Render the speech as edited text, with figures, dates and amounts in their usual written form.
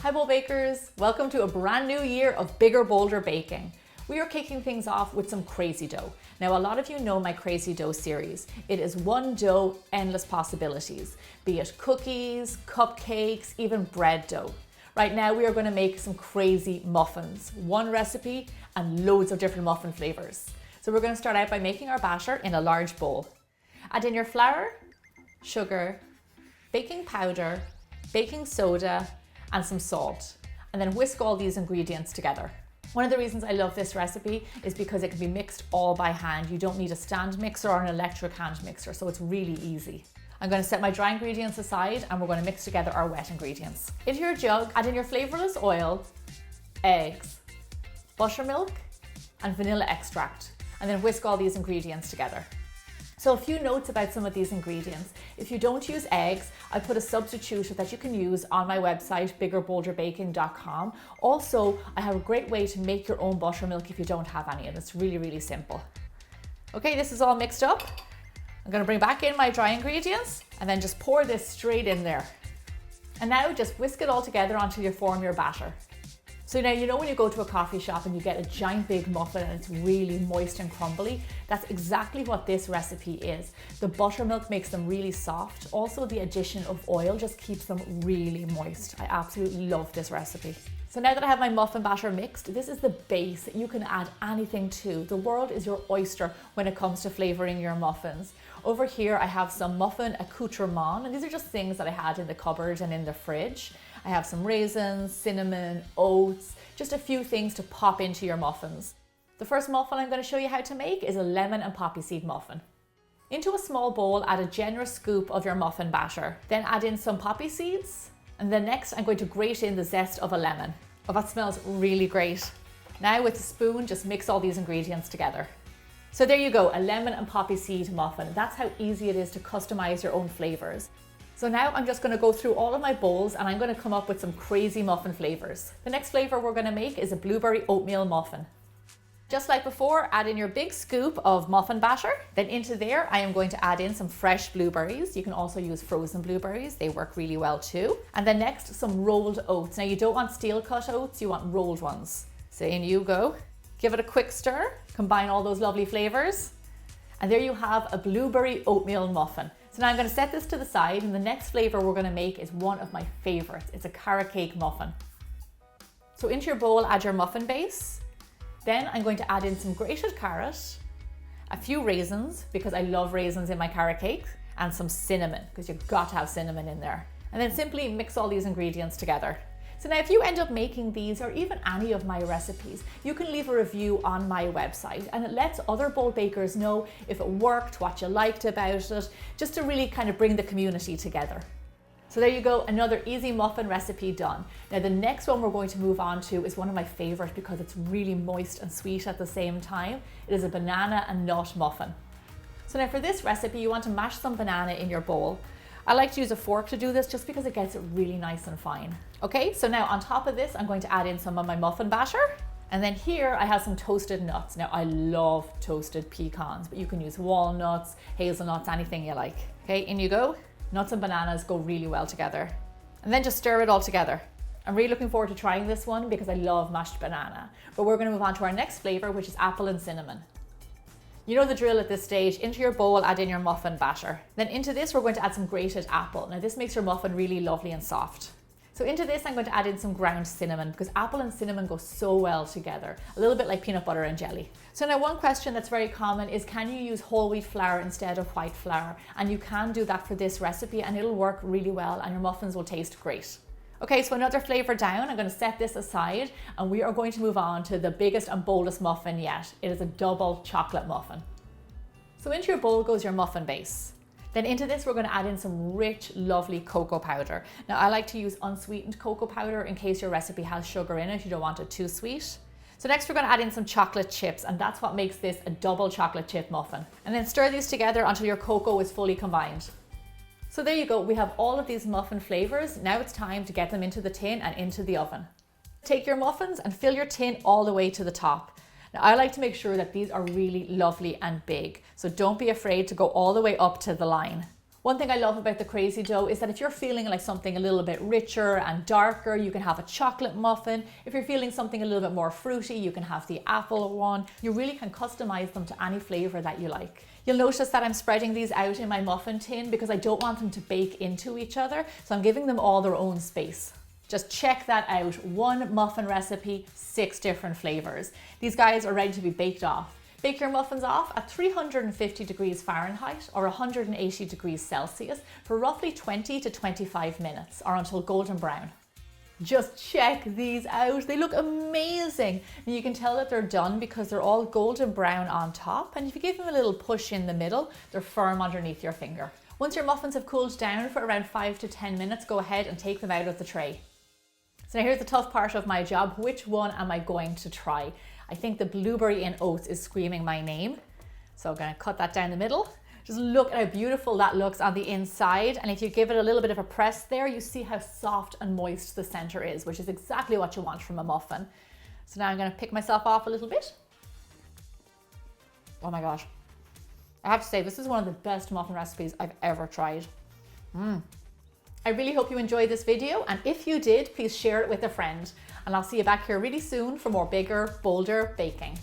Hi bowl bakers, welcome to a brand new year of bigger, bolder baking. We are kicking things off with some crazy dough. Now a lot of you know my crazy dough series. It is one dough, endless possibilities, be it cookies, cupcakes, even bread dough. Right now we are going to make some crazy muffins, one recipe and loads of different muffin flavors. So we're going to start out by making our batter in a large bowl. Add in your flour, sugar, baking powder, baking soda, and some salt, and then whisk all these ingredients together. One of the reasons I love this recipe is because it can be mixed all by hand. You don't need a stand mixer or an electric hand mixer, so it's really easy. I'm going to set my dry ingredients aside and we're going to mix together our wet ingredients. Into your jug, add in your flavorless oil, eggs, buttermilk, and vanilla extract, and then whisk all these ingredients together. So a few notes about some of these ingredients. If you don't use eggs, I put a substitute that you can use on my website, biggerbolderbaking.com. Also, I have a great way to make your own buttermilk if you don't have any, and it's really, really simple. Okay, this is all mixed up. I'm gonna bring back in my dry ingredients and then just pour this straight in there. And now just whisk it all together until you form your batter. So now you know when you go to a coffee shop and you get a giant big muffin and it's really moist and crumbly, that's exactly what this recipe is. The buttermilk makes them really soft. Also the addition of oil just keeps them really moist. I absolutely love this recipe. So now that I have my muffin batter mixed, this is the base that you can add anything to. The world is your oyster when it comes to flavoring your muffins. Over here I have some muffin accoutrements, and these are just things that I had in the cupboard and in the fridge. I have some raisins, cinnamon, oats, just a few things to pop into your muffins. The first muffin I'm going to show you how to make is a lemon and poppy seed muffin. Into a small bowl, add a generous scoop of your muffin batter. Then add in some poppy seeds. And then next I'm going to grate in the zest of a lemon. Oh, that smells really great. Now with a spoon, just mix all these ingredients together. So there you go, a lemon and poppy seed muffin. That's how easy it is to customize your own flavors. So now I'm just going to go through all of my bowls and I'm going to come up with some crazy muffin flavors. The next flavor we're going to make is a blueberry oatmeal muffin. Just like before, add in your big scoop of muffin batter. Then into there, I am going to add in some fresh blueberries. You can also use frozen blueberries. They work really well too. And then next, some rolled oats. Now you don't want steel cut oats, you want rolled ones. So in you go. Give it a quick stir. Combine all those lovely flavors. And there you have a blueberry oatmeal muffin. So now I'm going to set this to the side, and the next flavor we're going to make is one of my favorites. It's a carrot cake muffin. So into your bowl, add your muffin base. Then I'm going to add in some grated carrot, a few raisins, because I love raisins in my carrot cake, and some cinnamon, because you've got to have cinnamon in there. And then simply mix all these ingredients together. So now if you end up making these or even any of my recipes, you can leave a review on my website, and it lets other bowl bakers know if it worked, what you liked about it, just to really kind of bring the community together. So there you go, another easy muffin recipe done. Now the next one we're going to move on to is one of my favorite because it's really moist and sweet at the same time. It is a banana and nut muffin. So now for this recipe, you want to mash some banana in your bowl. I like to use a fork to do this just because it gets it really nice and fine. Okay, so now on top of this, I'm going to add in some of my muffin batter. And then here I have some toasted nuts. Now I love toasted pecans, but you can use walnuts, hazelnuts, anything you like. Okay, in you go. Nuts and bananas go really well together. And then just stir it all together. I'm really looking forward to trying this one because I love mashed banana. But we're going to move on to our next flavor, which is apple and cinnamon. You know the drill at this stage. Into your bowl, add in your muffin batter. Then into this, we're going to add some grated apple. Now this makes your muffin really lovely and soft. So into this, I'm going to add in some ground cinnamon because apple and cinnamon go so well together. A little bit like peanut butter and jelly. So now one question that's very common is, can you use whole wheat flour instead of white flour? And you can do that for this recipe and it'll work really well and your muffins will taste great. Okay, so another flavor down, I'm going to set this aside and we are going to move on to the biggest and boldest muffin yet. It is a double chocolate muffin. So into your bowl goes your muffin base. Then into this, we're going to add in some rich, lovely cocoa powder. Now I like to use unsweetened cocoa powder in case your recipe has sugar in it. You don't want it too sweet. So next we're going to add in some chocolate chips, and that's what makes this a double chocolate chip muffin. And then stir these together until your cocoa is fully combined. So there you go, we have all of these muffin flavors. Now it's time to get them into the tin and into the oven. Take your muffins and fill your tin all the way to the top. Now I like to make sure that these are really lovely and big, so don't be afraid to go all the way up to the line. One thing I love about the Crazy Dough is that if you're feeling like something a little bit richer and darker, you can have a chocolate muffin. If you're feeling something a little bit more fruity, you can have the apple one. You really can customize them to any flavor that you like. You'll notice that I'm spreading these out in my muffin tin because I don't want them to bake into each other, so I'm giving them all their own space. Just check that out. One muffin recipe, 6 different flavors. These guys are ready to be baked off. Bake your muffins off at 350 degrees Fahrenheit or 180 degrees Celsius for roughly 20 to 25 minutes or until golden brown. Just check these out. They look amazing. And you can tell that they're done because they're all golden brown on top. And if you give them a little push in the middle, they're firm underneath your finger. Once your muffins have cooled down for around 5 to 10 minutes, go ahead and take them out of the tray. So now here's the tough part of my job. Which one am I going to try? I think the blueberry and oats is screaming my name. So I'm gonna cut that down the middle. Just look at how beautiful that looks on the inside. And if you give it a little bit of a press there, you see how soft and moist the center is, which is exactly what you want from a muffin. So now I'm gonna pick myself off a little bit. Oh my gosh. I have to say, this is one of the best muffin recipes I've ever tried. I really hope you enjoyed this video, and if you did, please share it with a friend. And I'll see you back here really soon for more bigger, bolder baking.